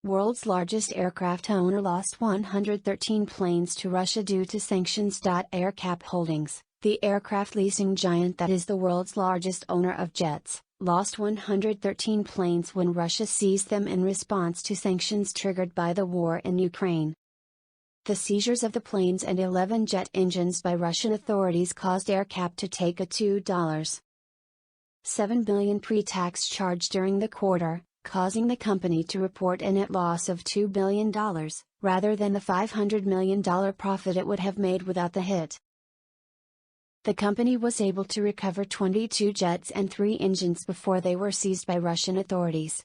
World's largest aircraft owner lost 113 planes to Russia due to sanctions. AerCap Holdings, the aircraft leasing giant that is the world's largest owner of jets, lost 113 planes when Russia seized them in response to sanctions triggered by the war in Ukraine. The seizures of the planes and 11 jet engines by Russian authorities caused AerCap to take a $2.7 billion pre-tax charge during the quarter, causing the company to report a net loss of $2 billion, rather than the $500 million profit it would have made without the hit. The company was able to recover 22 jets and 3 engines before they were seized by Russian authorities.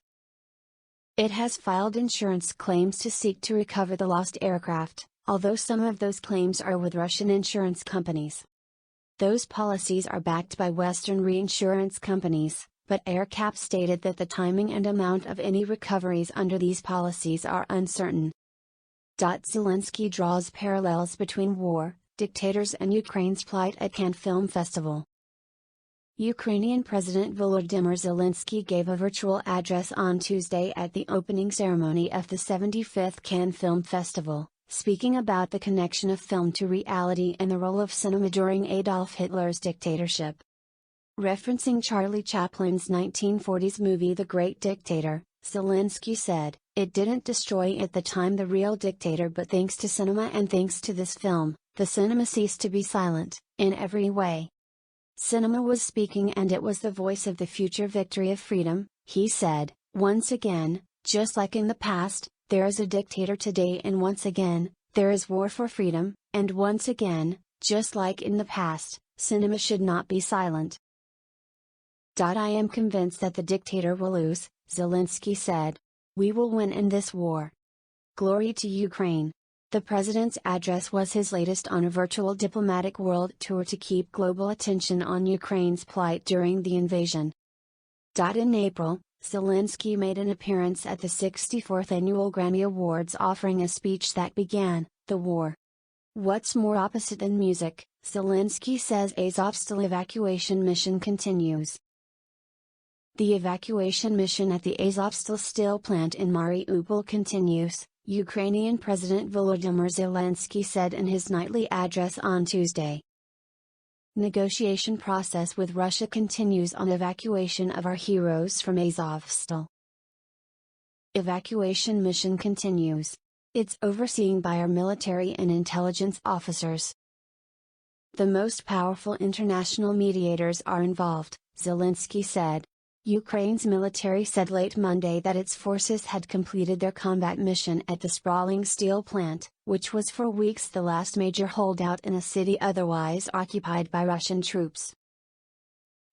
It has filed insurance claims to seek to recover the lost aircraft, although some of those claims are with Russian insurance companies. Those policies are backed by Western reinsurance companies, but AerCap stated that the timing and amount of any recoveries under these policies are uncertain. Zelensky draws parallels between war, dictators and Ukraine's plight at Cannes Film Festival. Ukrainian President Volodymyr Zelensky gave a virtual address on Tuesday at the opening ceremony of the 75th Cannes Film Festival, speaking about the connection of film to reality and the role of cinema during Adolf Hitler's dictatorship. Referencing Charlie Chaplin's 1940s movie The Great Dictator, Zelensky said, "It didn't destroy at the time the real dictator, but thanks to cinema and thanks to this film, the cinema ceased to be silent, in every way. Cinema was speaking and it was the voice of the future victory of freedom," he said. "Once again, just like in the past, there is a dictator today, and once again, there is war for freedom, and once again, just like in the past, cinema should not be silent." I am convinced that the dictator will lose, Zelensky said. "We will win in this war. Glory to Ukraine." The president's address was his latest on a virtual diplomatic world tour to keep global attention on Ukraine's plight during the invasion. In April, Zelensky made an appearance at the 64th Annual Grammy Awards offering a speech that began, "The war. What's more opposite than music?" Zelensky says Azovstal evacuation mission continues. The evacuation mission at the Azovstal steel plant in Mariupol continues, Ukrainian President Volodymyr Zelensky said in his nightly address on Tuesday. Negotiation process with Russia continues on evacuation of our heroes from Azovstal. Evacuation mission continues. It's overseen by our military and intelligence officers. The most powerful international mediators are involved, Zelensky said. Ukraine's military said late Monday that its forces had completed their combat mission at the sprawling steel plant, which was for weeks the last major holdout in a city otherwise occupied by Russian troops.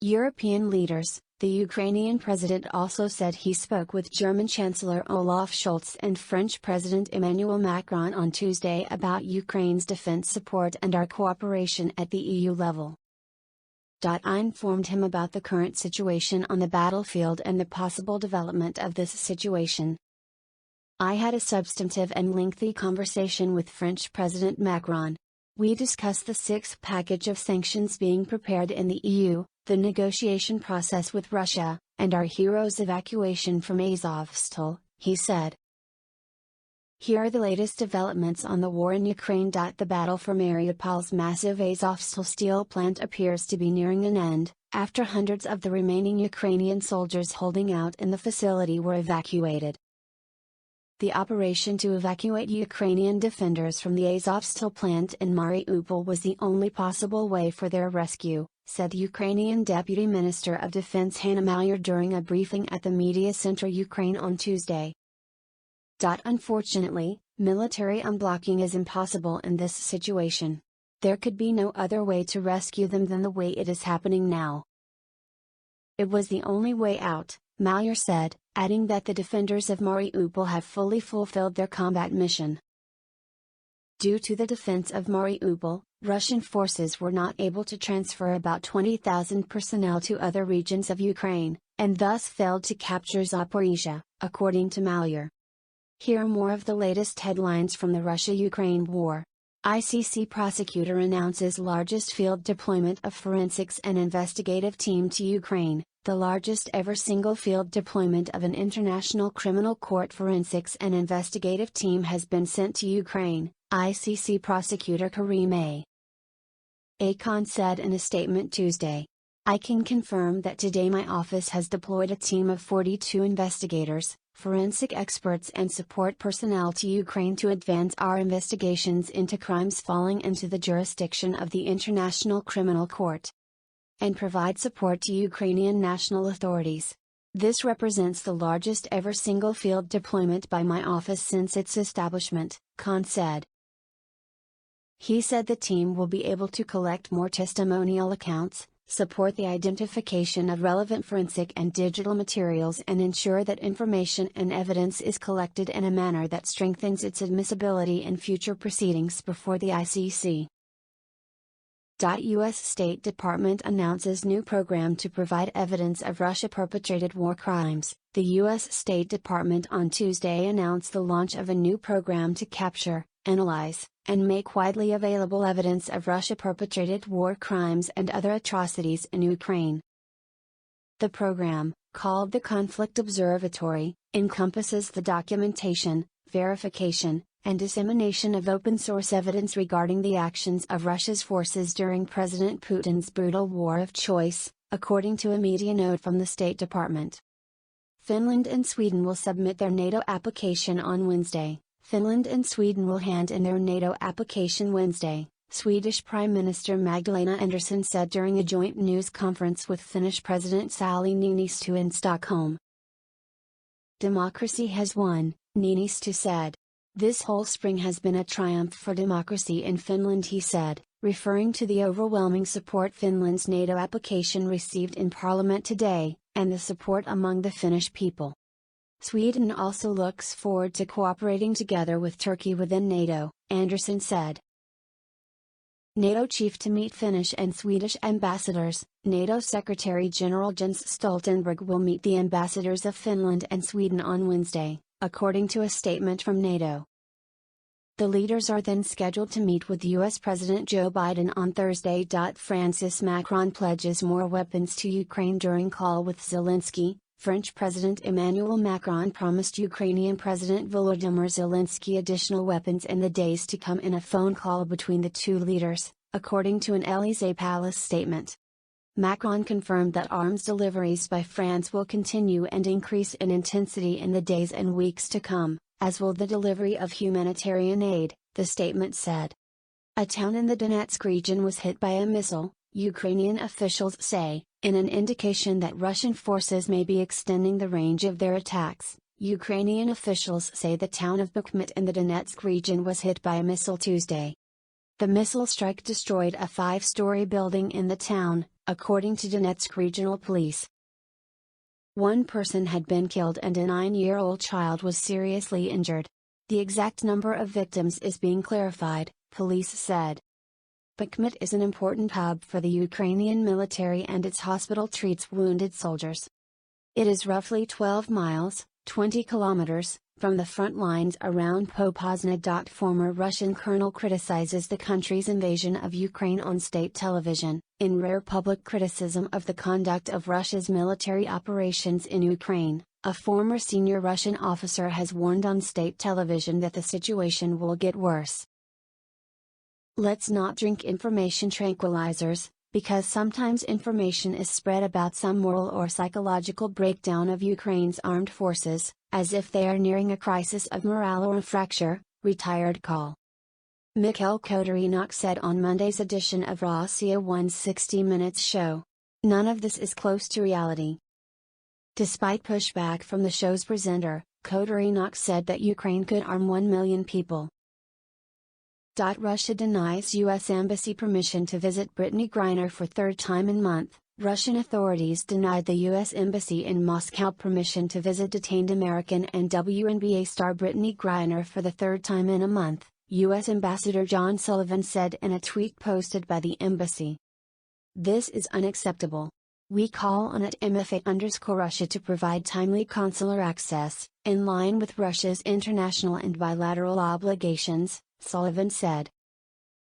European leaders, the Ukrainian president also said he spoke with German Chancellor Olaf Scholz and French President Emmanuel Macron on Tuesday about Ukraine's defense support and our cooperation at the EU level. I informed him about the current situation on the battlefield and the possible development of this situation. I had a substantive and lengthy conversation with French President Macron. We discussed the sixth package of sanctions being prepared in the EU, the negotiation process with Russia, and our heroes' evacuation from Azovstal, he said. Here are the latest developments on the war in Ukraine. The battle for Mariupol's massive Azovstal steel plant appears to be nearing an end, after hundreds of the remaining Ukrainian soldiers holding out in the facility were evacuated. The operation to evacuate Ukrainian defenders from the Azovstal plant in Mariupol was the only possible way for their rescue, said Ukrainian Deputy Minister of Defense Hanna Maliar during a briefing at the Media Center Ukraine on Tuesday. Unfortunately, military unblocking is impossible in this situation. There could be no other way to rescue them than the way it is happening now. It was the only way out, Maliar said, adding that the defenders of Mariupol have fully fulfilled their combat mission. Due to the defense of Mariupol, Russian forces were not able to transfer about 20,000 personnel to other regions of Ukraine, and thus failed to capture Zaporizhzhia, according to Maliar. Here are more of the latest headlines from the Russia-Ukraine war. ICC prosecutor announces largest field deployment of forensics and investigative team to Ukraine, the largest ever single field deployment of an international criminal court forensics and investigative team has been sent to Ukraine, ICC prosecutor Karim A. Khan said in a statement Tuesday. I can confirm that today my office has deployed a team of 42 investigators, forensic experts and support personnel to Ukraine to advance our investigations into crimes falling into the jurisdiction of the International Criminal Court, and provide support to Ukrainian national authorities. This represents the largest ever single field deployment by my office since its establishment, Khan said. He said the team will be able to collect more testimonial accounts, support the identification of relevant forensic and digital materials and ensure that information and evidence is collected in a manner that strengthens its admissibility in future proceedings before the ICC. U.S. State Department announces new program to provide evidence of Russia-perpetrated war crimes. The U.S. State Department on Tuesday announced the launch of a new program to capture, analyze, and make widely available evidence of Russia-perpetrated war crimes and other atrocities in Ukraine. The program, called the Conflict Observatory, encompasses the documentation, verification, and dissemination of open-source evidence regarding the actions of Russia's forces during President Putin's brutal war of choice, according to a media note from the State Department. Finland and Sweden will submit their NATO application on Wednesday. Finland and Sweden will hand in their NATO application Wednesday, Swedish Prime Minister Magdalena Andersson said during a joint news conference with Finnish President Sauli Niinisto in Stockholm. Democracy has won, Niinisto said. This whole spring has been a triumph for democracy in Finland, he said, referring to the overwhelming support Finland's NATO application received in Parliament today, and the support among the Finnish people. Sweden also looks forward to cooperating together with Turkey within NATO, Andersson said. NATO chief to meet Finnish and Swedish ambassadors. NATO Secretary General Jens Stoltenberg will meet the ambassadors of Finland and Sweden on Wednesday, according to a statement from NATO. The leaders are then scheduled to meet with US President Joe Biden on Thursday. Francis Macron pledges more weapons to Ukraine during call with Zelensky. French President Emmanuel Macron promised Ukrainian President Volodymyr Zelensky additional weapons in the days to come in a phone call between the two leaders, according to an Élysée Palace statement. Macron confirmed that arms deliveries by France will continue and increase in intensity in the days and weeks to come, as will the delivery of humanitarian aid, the statement said. A town in the Donetsk region was hit by a missile, Ukrainian officials say, in an indication that Russian forces may be extending the range of their attacks. Ukrainian officials say the town of Bakhmut in the Donetsk region was hit by a missile Tuesday. The missile strike destroyed a 5-story building in the town, according to Donetsk Regional Police. One person had been killed and a 9-year-old child was seriously injured. The exact number of victims is being clarified, police said. Bakhmut is an important hub for the Ukrainian military and its hospital treats wounded soldiers. It is roughly 12 miles, 20 kilometers, from the front lines around Popasna. Former Russian colonel criticizes the country's invasion of Ukraine on state television, in rare public criticism of the conduct of Russia's military operations in Ukraine. A former senior Russian officer has warned on state television that the situation will get worse. Let's not drink information tranquilizers, because sometimes information is spread about some moral or psychological breakdown of Ukraine's armed forces, as if they are nearing a crisis of morale or a fracture, retired Col. Mikhail Kotorynok said on Monday's edition of Russia One's 60 Minutes show. None of this is close to reality. Despite pushback from the show's presenter, Kotorynok said that Ukraine could arm 1 million people. Russia denies U.S. Embassy permission to visit Brittany Griner for third time in month. Russian authorities denied the U.S. Embassy in Moscow permission to visit detained American and WNBA star Brittany Griner for the third time in a month, U.S. Ambassador John Sullivan said in a tweet posted by the embassy. This is unacceptable. We call on at MFA_Russia to provide timely consular access, in line with Russia's international and bilateral obligations, Sullivan said.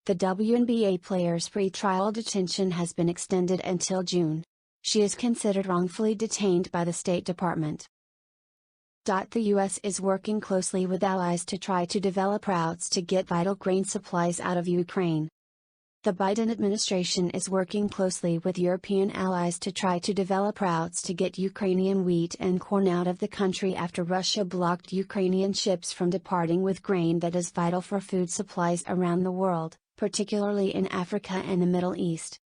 The WNBA player's pre-trial detention has been extended until June. she is considered wrongfully detained by the State Department. The U.S. is working closely with allies to try to develop routes to get vital grain supplies out of Ukraine. The Biden administration is working closely with European allies to try to develop routes to get Ukrainian wheat and corn out of the country after Russia blocked Ukrainian ships from departing with grain that is vital for food supplies around the world, particularly in Africa and the Middle East.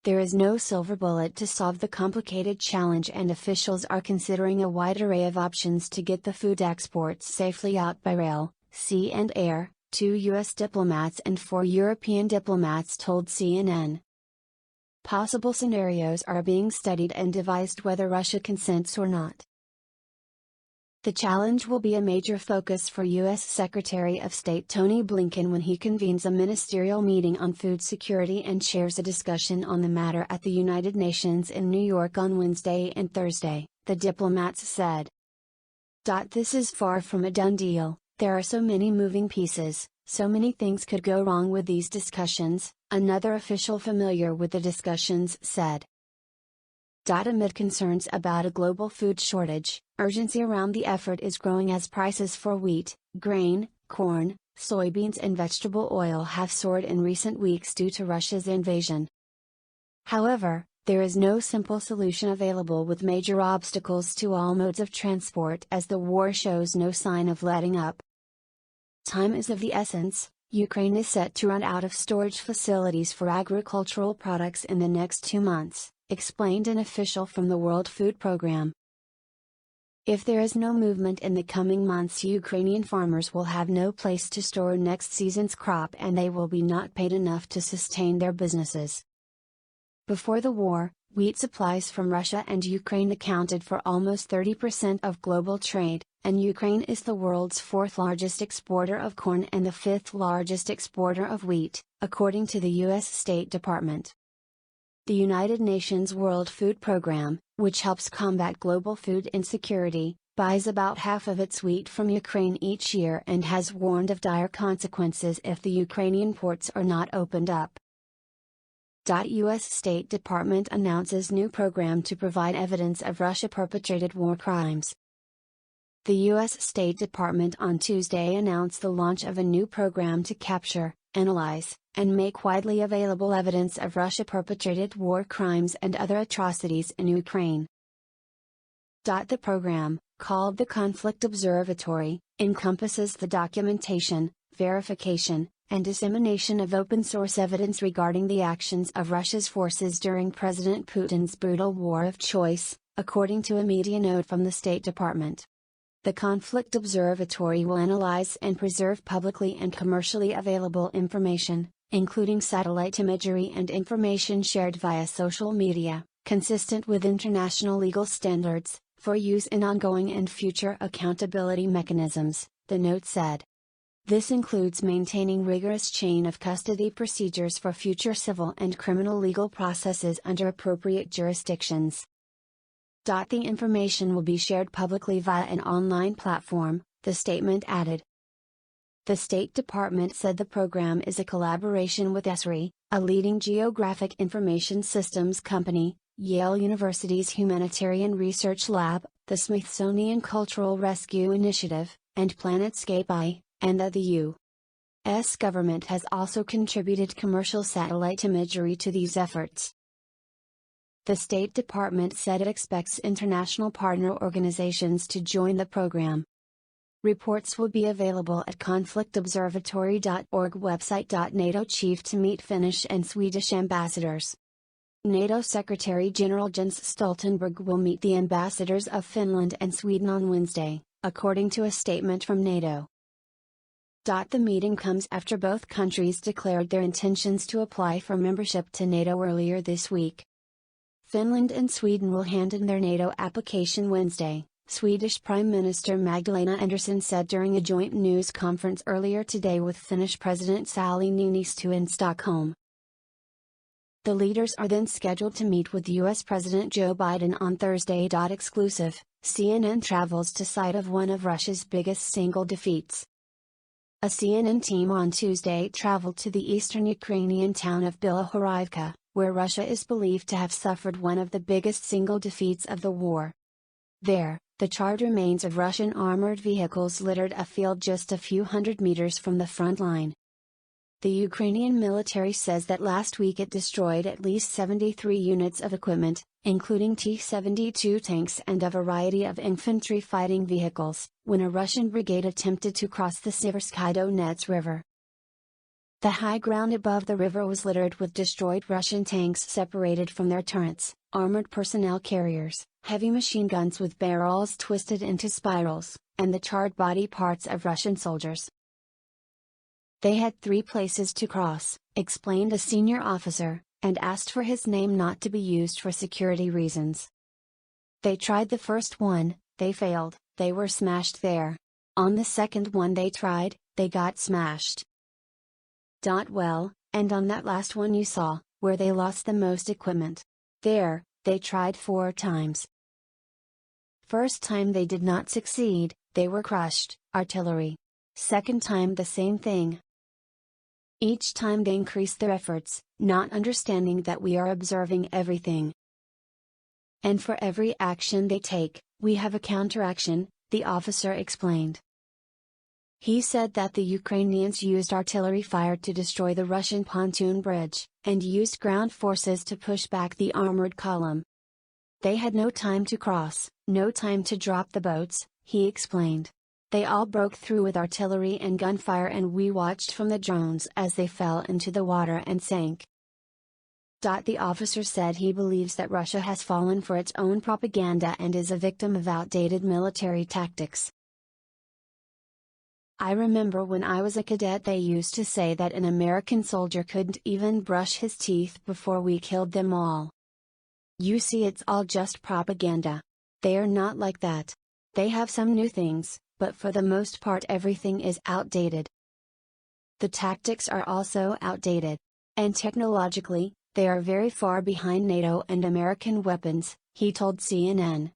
There is no silver bullet to solve the complicated challenge, and officials are considering a wide array of options to get the food exports safely out by rail, sea and air, 2 U.S. diplomats and 4 European diplomats told CNN. Possible scenarios are being studied and devised whether Russia consents or not. The challenge will be a major focus for U.S. Secretary of State Tony Blinken when he convenes a ministerial meeting on food security and chairs a discussion on the matter at the United Nations in New York on Wednesday and Thursday, the diplomats said. This is far from a done deal. There are so many moving pieces, so many things could go wrong with these discussions, another official familiar with the discussions said. Amid concerns about a global food shortage, urgency around the effort is growing as prices for wheat, grain, corn, soybeans and vegetable oil have soared in recent weeks due to Russia's invasion. However, there is no simple solution available, with major obstacles to all modes of transport as the war shows no sign of letting up. Time is of the essence. Ukraine is set to run out of storage facilities for agricultural products in the next 2 months, explained an official from the World Food Programme. If there is no movement in the coming months, Ukrainian farmers will have no place to store next season's crop and they will be not paid enough to sustain their businesses. Before the war, wheat supplies from Russia and Ukraine accounted for almost 30% of global trade, and Ukraine is the world's 4th largest exporter of corn and the 5th largest exporter of wheat, according to the U.S. State Department. The United Nations World Food Programme, which helps combat global food insecurity, buys about half of its wheat from Ukraine each year and has warned of dire consequences if the Ukrainian ports are not opened up. U.S. State Department announces new program to provide evidence of Russia perpetrated war crimes. The U.S. State Department on Tuesday announced the launch of a new program to capture, analyze, and make widely available evidence of Russia perpetrated war crimes and other atrocities in Ukraine. The program, called the Conflict Observatory, encompasses the documentation, verification, and dissemination of open-source evidence regarding the actions of Russia's forces during President Putin's brutal war of choice, according to a media note from the State Department. The Conflict Observatory will analyze and preserve publicly and commercially available information, including satellite imagery and information shared via social media, consistent with international legal standards, for use in ongoing and future accountability mechanisms, the note said. This includes maintaining rigorous chain of custody procedures for future civil and criminal legal processes under appropriate jurisdictions. The information will be shared publicly via an online platform, the statement added. The State Department said the program is a collaboration with ESRI, a leading geographic information systems company, Yale University's Humanitarian Research Lab, the Smithsonian Cultural Rescue Initiative, and PlanetScape I, and that the U.S. government has also contributed commercial satellite imagery to these efforts. The State Department said it expects international partner organizations to join the program. Reports will be available at conflictobservatory.org website. NATO chief to meet Finnish and Swedish ambassadors. NATO Secretary General Jens Stoltenberg will meet the ambassadors of Finland and Sweden on Wednesday, according to a statement from NATO. The meeting comes after both countries declared their intentions to apply for membership to NATO earlier this week. Finland and Sweden will hand in their NATO application Wednesday, Swedish Prime Minister Magdalena Andersson said during a joint news conference earlier today with Finnish President Sauli Niinistö in Stockholm. The leaders are then scheduled to meet with U.S. President Joe Biden on Thursday. Exclusive, CNN travels to site of one of Russia's biggest single defeats. A CNN team on Tuesday traveled to the eastern Ukrainian town of Bilohorivka, where Russia is believed to have suffered one of the biggest single defeats of the war. There, the charred remains of Russian armored vehicles littered a field just a few hundred meters from the front line. The Ukrainian military says that last week it destroyed at least 73 units of equipment, including T-72 tanks and a variety of infantry fighting vehicles, when a Russian brigade attempted to cross the Siversky Donets River. The high ground above the river was littered with destroyed Russian tanks separated from their turrets, armored personnel carriers, heavy machine guns with barrels twisted into spirals, and the charred body parts of Russian soldiers. They had 3 places to cross, explained a senior officer, and asked for his name not to be used for security reasons. They tried the first one, they failed, they were smashed there. On the second one they tried, they got smashed. Well, and on that last one you saw, where they lost the most equipment. There, they tried 4 times. First time they did not succeed, they were crushed, artillery. Second time the same thing. Each time they increase their efforts, not understanding that we are observing everything. And for every action they take, we have a counteraction, the officer explained. He said that the Ukrainians used artillery fire to destroy the Russian pontoon bridge, and used ground forces to push back the armored column. They had no time to cross, no time to drop the boats, he explained. They all broke through with artillery and gunfire, and we watched from the drones as they fell into the water and sank. The officer said he believes that Russia has fallen for its own propaganda and is a victim of outdated military tactics. I remember when I was a cadet they used to say that an American soldier couldn't even brush his teeth before we killed them all. You see, it's all just propaganda. They are not like that. They have some new things, but for the most part everything is outdated. The tactics are also outdated. And technologically, they are very far behind NATO and American weapons, he told CNN.